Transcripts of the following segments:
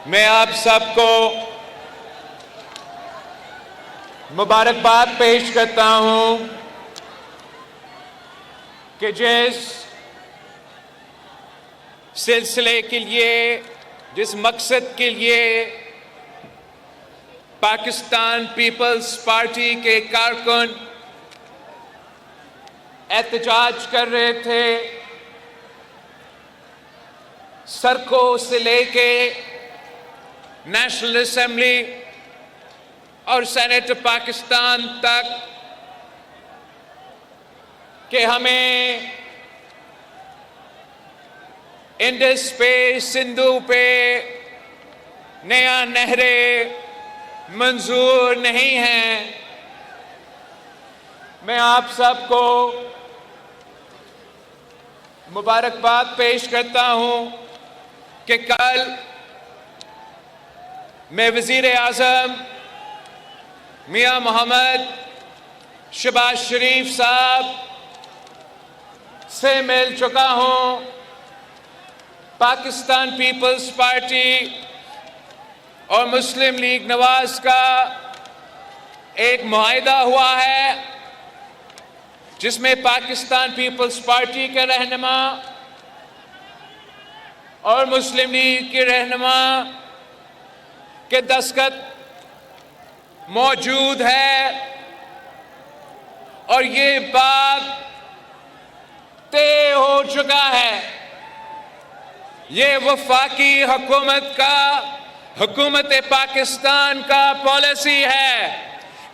मैं आप सबको मुबारकबाद पेश करता हूं कि जिस सिलसिले के लिए, जिस मकसद के लिए पाकिस्तान पीपल्स पार्टी के कारकुन एहतजाज कर रहे थे, सड़कों से लेके नेशनल असेंबली और सेनेट पाकिस्तान तक, कि हमें इंडस पे, सिंधु पे नया नहरें मंजूर नहीं हैं। मैं आप सबको मुबारकबाद पेश करता हूं कि कल मैं वज़ीर आज़म मियां मोहम्मद शहबाज शरीफ साहब से मिल चुका हूं। पाकिस्तान पीपल्स पार्टी और मुस्लिम लीग नवाज का एक मुआहिदा हुआ है जिसमें पाकिस्तान पीपल्स पार्टी के रहनुमा और मुस्लिम लीग के रहनुमा के दस्तखत मौजूद है और ये बात तय हो चुका है। ये वफाकी हुकूमत पाकिस्तान का पॉलिसी है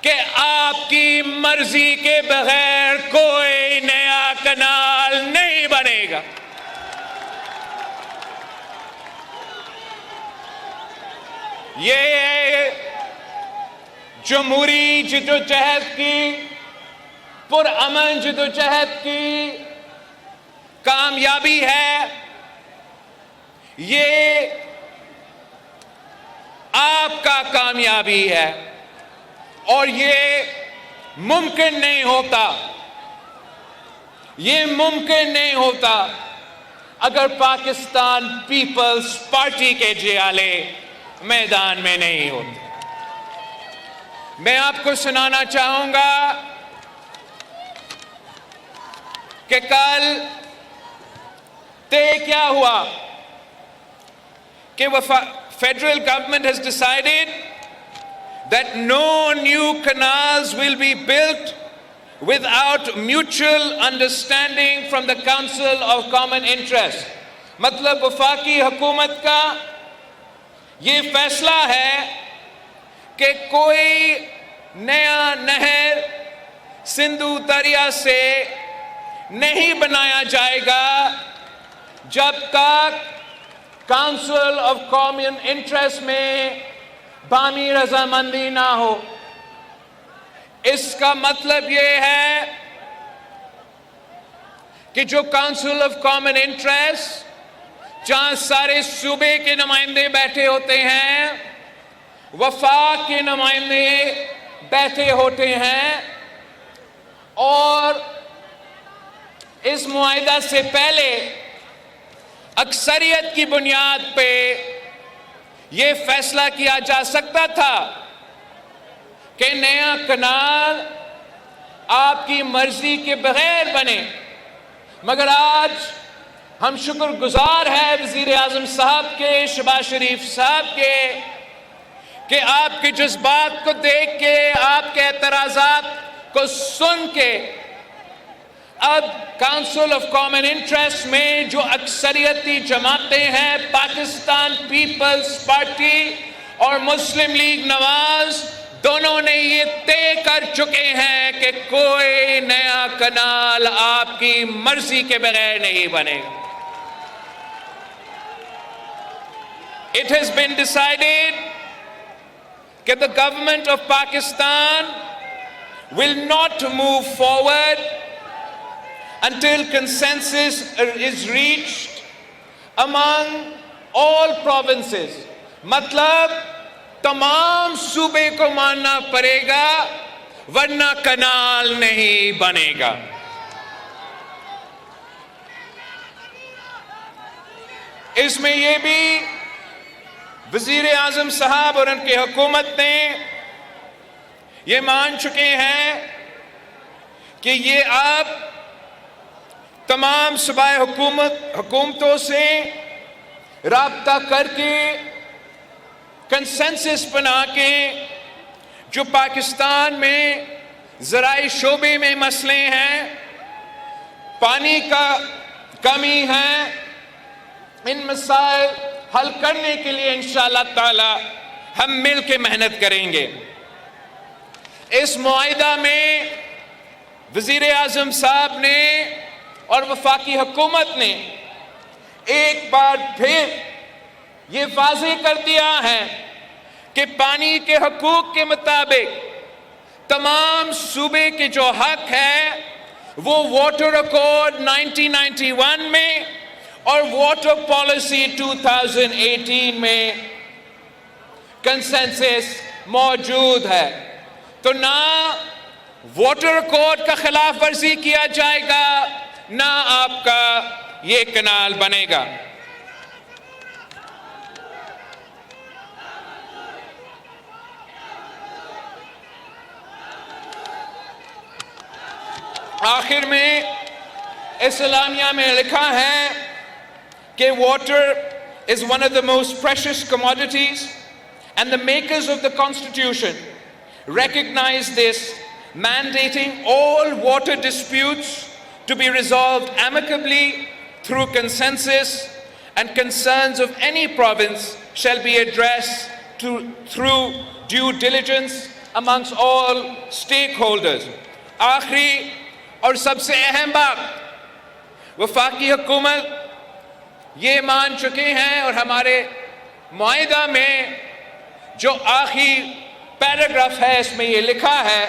कि आपकी मर्जी के बगैर कोई नया कनाल नहीं बनेगा। ये जमहूरी जिद्दोजहद की, पुरअमन जिद्दोजहद की कामयाबी है। ये आपका कामयाबी है और ये मुमकिन नहीं होता, ये मुमकिन नहीं होता अगर पाकिस्तान पीपल्स पार्टी के जियाले मैदान में नहीं होते। मैं आपको सुनाना चाहूंगा कि कल तय क्या हुआ कि federal government has decided that no new canals will be built without mutual understanding from the Council of Common Interest। मतलब वफाकी हुकूमत का ये फैसला है कि कोई नया नहर सिंधु दरिया से नहीं बनाया जाएगा जब तक काउंसिल ऑफ कॉमन इंटरेस्ट में बामी रजामंदी ना हो। इसका मतलब यह है कि जो काउंसिल ऑफ कॉमन इंटरेस्ट, जहां सारे सूबे के नुमाइंदे बैठे होते हैं, वफाक के नुमाइंदे बैठे होते हैं, और इस मुआहिदा से पहले अक्सरियत की बुनियाद पे यह फैसला किया जा सकता था कि नया कनाल आपकी मर्जी के बगैर बने। मगर आज हम शुक्रगुजार हैं वज़ीर आज़म साहब के, शहबाज शरीफ साहब के, कि आपके जज्बात को देख के, आपके एतराज़ात को सुन के अब काउंसिल ऑफ कॉमन इंटरेस्ट में जो अक्सरियती जमातें हैं, पाकिस्तान पीपल्स पार्टी और मुस्लिम लीग नवाज, दोनों ने ये तय कर चुके हैं कि कोई नया कनाल आपकी मर्जी के बगैर नहीं बनेगा। It has been decided that the government of Pakistan will not move forward until consensus is reached among all provinces। मतलब तमाम सूबे को मानना पड़ेगा वरना कनाल नहीं बनेगा। इसमें यह भी वजीर आजम साहब और उनकी हुकूमत ने ये मान चुके हैं कि ये आप तमाम सूबाई हुकूमतों से राब्ता करके कंसेंसस बना के जो पाकिस्तान में ज़राई शोबे में मसले हैं, पानी का कमी है, इन मसाइल हल करने के लिए इंशाअल्लाह ताला हम मिल के मेहनत करेंगे। इस मुआहिदा में वज़ीर आज़म साहब ने और वफाकी हुकूमत ने एक बार फिर ये वाज़ेह कर दिया है कि पानी के हकूक के मुताबिक तमाम सूबे के जो हक है वो वाटर अकॉर्ड 1991 में और वाटर पॉलिसी 2018 में कंसेंसस मौजूद है। तो ना वाटर अकॉर्ड का खिलाफ वर्जी किया जाएगा, ना आपका ये कनाल बनेगा। आखिर में इस्लामिया में लिखा है कि water is one of the most precious commodities and the makers of the constitution recognize this, mandating all water disputes to be resolved amicably through consensus, and concerns of any province shall be addressed through due diligence amongst all stakeholders। आखिरी और सबसे अहम बात, वफाकी हुकूमत ये मान चुके हैं और हमारे मुआहिदा में जो आखिरी पैराग्राफ है इसमें ये लिखा है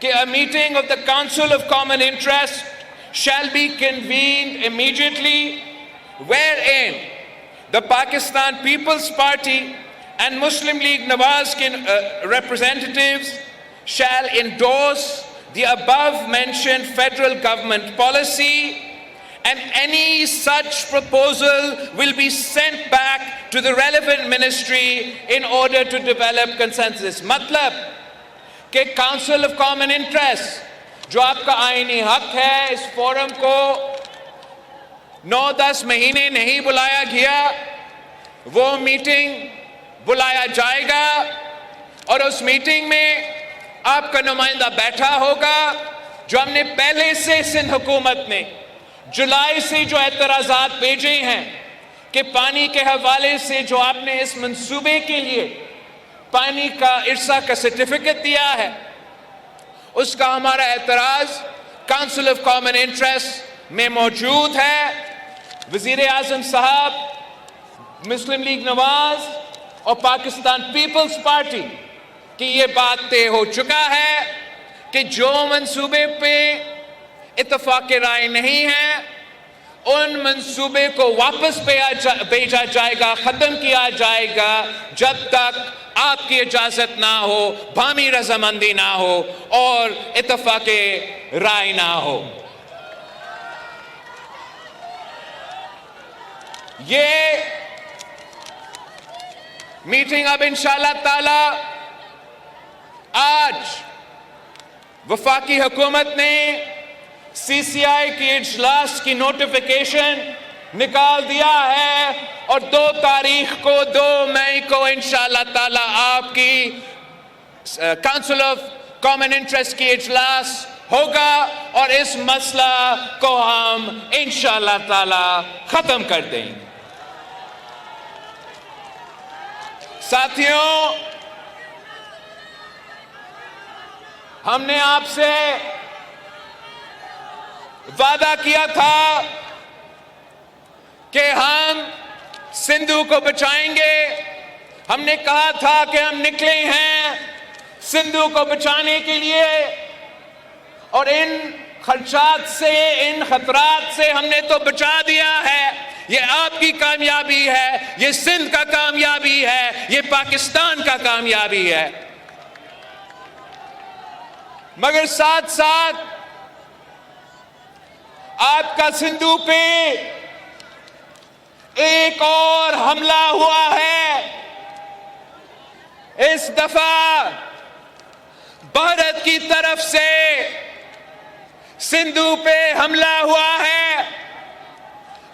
कि a meeting of the Council of Common Interest shall be convened immediately wherein the Pakistan People's Party and Muslim League Nawaz representatives shall endorse the above mentioned federal government policy, and any such proposal will be sent back to the relevant ministry in order to develop consensus। मतलब कि council of common interest जो आपका आईनी हक है, इस forum को 9-10 महीने नहीं बुलाया गया, वो मीटिंग बुलाया जाएगा और उस मीटिंग में आपका नुमाइंदा बैठा होगा। जो हमने पहले से सिंध हुकूमत ने जुलाई से जो एतराज़ात भेजे हैं कि पानी के हवाले से जो आपने इस मंसूबे के लिए पानी का इरसा का सर्टिफिकेट दिया है, उसका हमारा एतराज़ काउंसिल ऑफ कॉमन इंटरेस्ट में मौजूद है। वज़ीर आज़म साहब, मुस्लिम लीग नवाज और पाकिस्तान पीपल्स पार्टी कि ये बात तय हो चुका है कि जो मंसूबे पे इत्तफाक राय नहीं है उन मंसूबे को वापस भेजा जाएगा, ख़त्म किया जाएगा जब तक आपकी इजाज़त ना हो, बामी रजामंदी ना हो और इत्तफाक राय ना हो। ये मीटिंग अब इंशाअल्लाह ताला आज वफाकी हुकूमत ने CCI की इजलास की नोटिफिकेशन निकाल दिया है और 2 तारीख को 2 मई को इंशाअल्लाह ताला आपकी काउंसिल ऑफ कॉमन इंटरेस्ट की इजलास होगा और इस मसला को हम इंशाअल्लाह ताला खत्म कर देंगे। साथियों, हमने आपसे वादा किया था कि हम सिंधु को बचाएंगे। हमने कहा था कि हम निकले हैं सिंधु को बचाने के लिए और इन खर्चात से, इन खतरात से हमने तो बचा दिया है। ये आपकी कामयाबी है, ये सिंध का कामयाबी है, ये पाकिस्तान का कामयाबी है। मगर साथ साथ आपका सिंधु पे एक और हमला हुआ है इस दफा भारत की तरफ से सिंधु पे हमला हुआ है।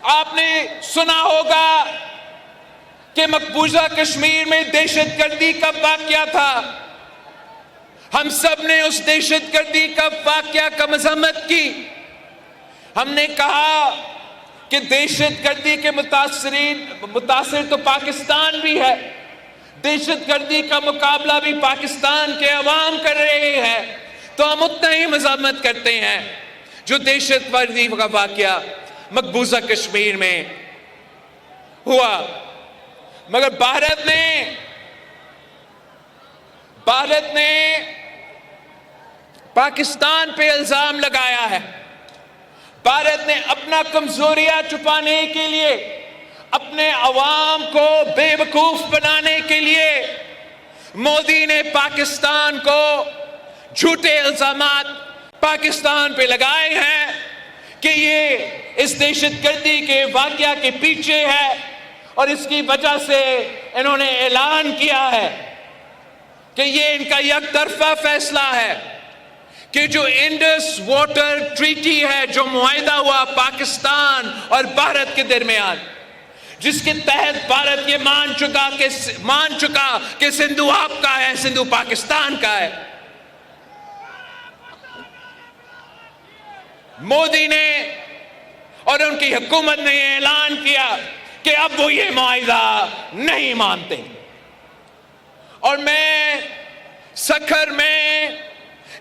आपने सुना होगा कि मकबूजा कश्मीर में दहशतगर्दी का वाकया था। हम सब ने उस दहशतगर्दी का वाकया का मजम्मत की। हमने कहा कि दहशतगर्दी के मुतासिर तो पाकिस्तान भी है, दहशतगर्दी का मुकाबला भी पाकिस्तान के अवाम कर रहे हैं, तो हम उतना ही मजम्मत करते हैं जो दहशतगर्दी का वाकया मकबूजा कश्मीर में हुआ। मगर भारत ने पाकिस्तान पे इल्जाम लगाया है। भारत ने अपना कमजोरियां छुपाने के लिए, अपने अवाम को बेवकूफ बनाने के लिए मोदी ने पाकिस्तान को झूठे इल्जामात पाकिस्तान पे लगाए हैं कि ये इस दहशतगर्दी के वाकया के पीछे है, और इसकी वजह से इन्होंने ऐलान किया है कि ये इनका एकतरफा फैसला है कि जो इंडस वाटर ट्रीटी है, जो मुआहिदा हुआ पाकिस्तान और भारत के दरमियान, जिसके तहत भारत ये मान चुका कि सिंधु आपका है, सिंधु पाकिस्तान का है। मोदी ने और उनकी हुकूमत ने ऐलान किया कि अब वो ये मुआहिदा नहीं मानते। और मैं सखर में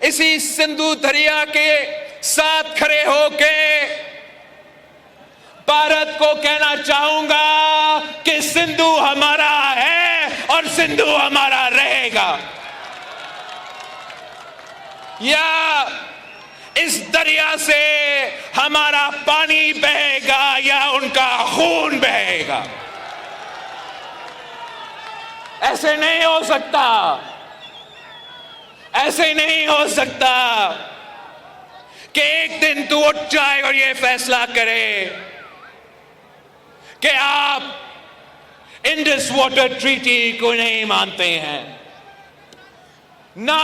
इसी सिंधु दरिया के साथ खड़े होके भारत को कहना चाहूंगा कि सिंधु हमारा है और सिंधु हमारा रहेगा। या इस दरिया से हमारा पानी बहेगा या उनका खून बहेगा। ऐसे नहीं हो सकता, ऐसे नहीं हो सकता कि एक दिन तू उठ जाए और ये फैसला करे कि आप इंडस वाटर ट्रीटी को नहीं मानते हैं। ना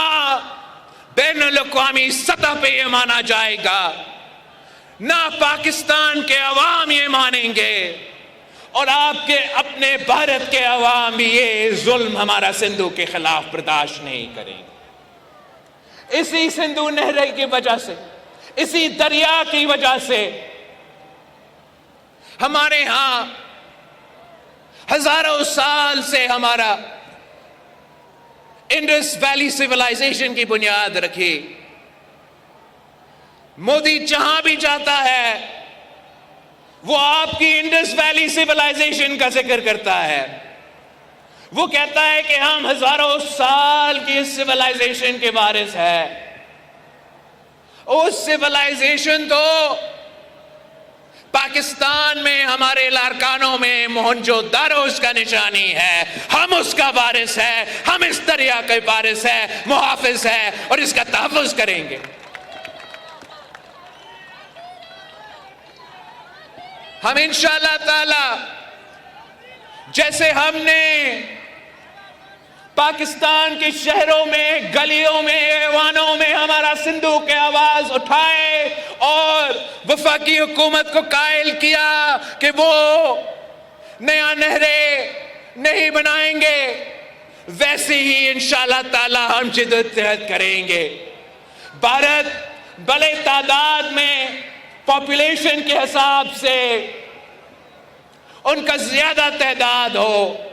बैनुल-अक़वामी सतह पे ये माना जाएगा, ना पाकिस्तान के अवाम ये मानेंगे, और आपके अपने भारत के अवाम भी ये जुल्म हमारा सिंधु के खिलाफ बर्दाश्त नहीं करेंगे। इसी सिंधु नहर की वजह से, इसी दरिया की वजह से हमारे यहां हजारों साल से हमारा इंडस वैली सिविलाइजेशन की बुनियाद रखी। मोदी जहां भी जाता है वो आपकी इंडस वैली सिविलाइजेशन का जिक्र करता है। वो कहता है कि हम हजारों साल की सिविलाइजेशन के वारिस है। उस सिविलाइजेशन तो पाकिस्तान में हमारे लारकानों में मोहनजोदारो उसका निशानी है। हम उसका वारिस है, हम इस दरिया के वारिस है, मुहाफिज है, और इसका तहफ़्फ़ुज़ करेंगे। हम इंशाअल्लाह ताला जैसे हमने पाकिस्तान के शहरों में, गलियों में, ऐवानों में हमारा सिंधु के आवाज उठाए और वफाकी हुकूमत को कायल किया कि वो नया नहरें नहीं बनाएंगे, वैसे ही इंशाअल्लाह ताला हम जिद्दत करेंगे। भारत बड़े तादाद में पॉपुलेशन के हिसाब से उनका ज्यादा तादाद हो,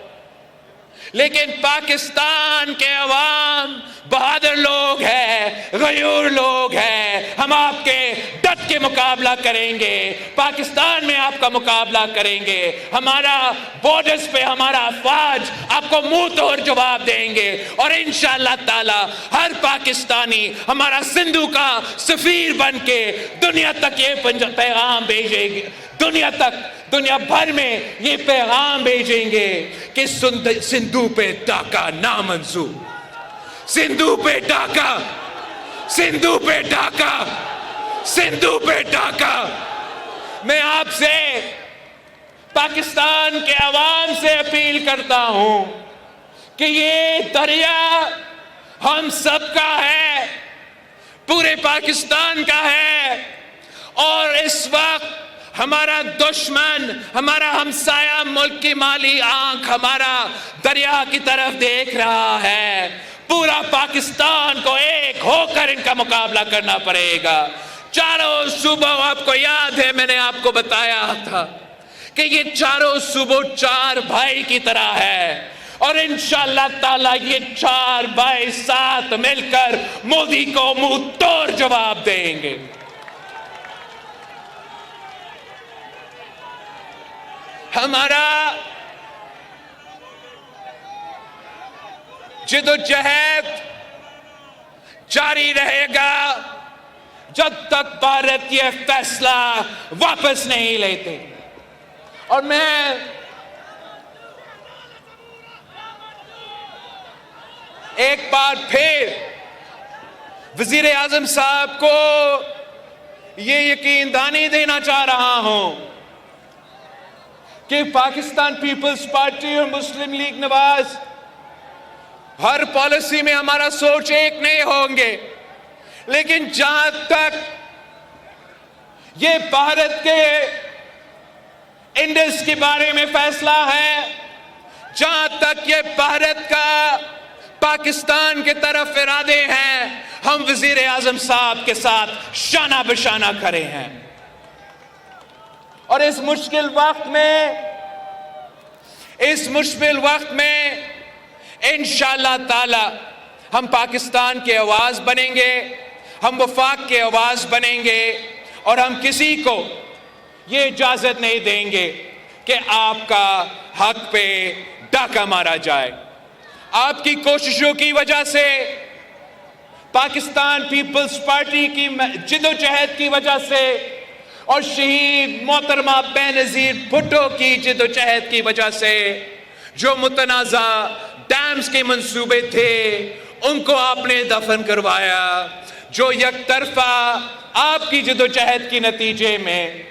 लेकिन पाकिस्तान के अवाम बहादुर लोग हैं, गयूर लोग हैं। हम आपके डट के मुकाबला करेंगे, पाकिस्तान में आपका मुकाबला करेंगे। हमारा बॉर्डर्स पे हमारा अफवाज आपको मुंह तोड़ जवाब देंगे, और इंशाअल्लाह ताला हर पाकिस्तानी हमारा सिंधु का सफीर बन के दुनिया तक ये पैगाम भेजेगी, दुनिया भर में ये पैगाम भेजेंगे कि सिंधु पे डाका नामंजूर, सिंधु पे डाका, सिंधु पे डाका, सिंधु पे डाका। मैं आपसे, पाकिस्तान के अवाम से अपील करता हूं कि ये दरिया हम सबका है, पूरे पाकिस्तान का है। और इस वक्त हमारा दुश्मन, हमारा हमसाया मुल्क की माली आंख हमारा दरिया की तरफ देख रहा है। पूरा पाकिस्तान को एक होकर इनका मुकाबला करना पड़ेगा। चारों सूबों, आपको याद है मैंने आपको बताया था कि ये चारों सूबों चार भाई की तरह है, और इंशाअल्लाह ताला ये चार भाई साथ मिलकर मोदी को मुंह तोड़ जवाब देंगे। हमारा जिद्दोजहद जारी रहेगा जब तक भारत यह फैसला वापस नहीं लेते। और मैं एक बार फिर वजीर आजम साहब को ये यकीन दहानी देना चाह रहा हूं कि पाकिस्तान पीपल्स पार्टी और मुस्लिम लीग नवाज हर पॉलिसी में हमारा सोच एक नहीं होंगे, लेकिन जहां तक ये भारत के इंडस के बारे में फैसला है, जहां तक ये भारत का पाकिस्तान के तरफ इरादे हैं, हम वजीर आजम साहब के साथ शाना बशाना खड़े हैं। और इस मुश्किल वक्त में इंशाअल्लाह ताला हम पाकिस्तान के आवाज बनेंगे, हम वफाक के आवाज बनेंगे, और हम किसी को ये इजाजत नहीं देंगे कि आपका हक पे डाका मारा जाए। आपकी कोशिशों की वजह से, पाकिस्तान पीपल्स पार्टी की जिद्दोजहद की वजह से, और शहीद मोहतरमा बेनजीर भुट्टो की जिद्दोजहद की वजह से जो मुतनाज़ा डैम्स के मंसूबे थे उनको आपने दफन करवाया। जो यकतरफा आपकी जिद्दोजहद के नतीजे में,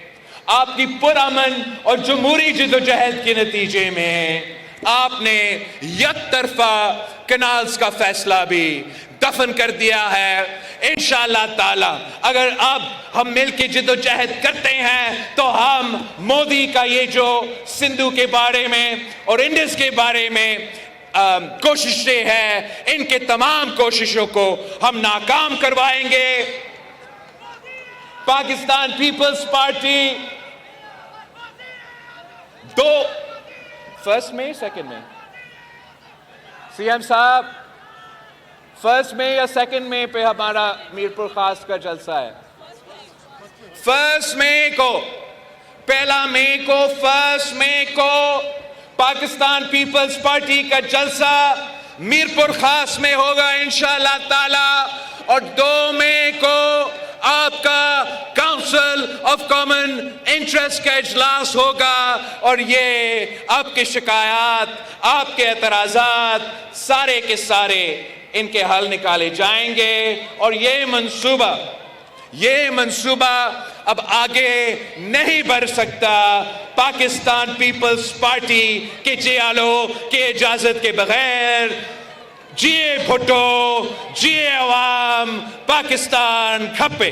आपकी पुरअमन और जमहूरी जिद्दोजहद के नतीजे में आपने यकतरफा कनाल्स का फैसला भी दफन कर दिया है। इंशाअल्लाह ताला अगर अब हम मिलकर जिद्दोजहद करते हैं तो हम मोदी का ये जो सिंधु के बारे में और इंडस के बारे में कोशिशें हैं, इनके तमाम कोशिशों को हम नाकाम करवाएंगे। पाकिस्तान पीपल्स पार्टी फर्स्ट में सेकंड में सीएम साहब फर्स्ट में या सेकंड में पे हमारा मीरपुर खास का जलसा है? फर्स्ट मई को, पहला मई को, फर्स्ट मई को पाकिस्तान पीपल्स पार्टी का जलसा मीरपुर खास में होगा इंशाअल्लाह ताला। और 2 मई को आपका काउंसिल ऑफ कॉमन इंटरेस्ट का इजलास होगा, और ये आपके शिकायत, आपके एतराजात सारे के सारे इनके हल निकाले जाएंगे। और ये मंसूबा अब आगे नहीं बढ़ सकता पाकिस्तान पीपल्स पार्टी के जियालों के इजाजत के बगैर। जिए भुट्टो, जिए अवाम, पाकिस्तान खप्पे।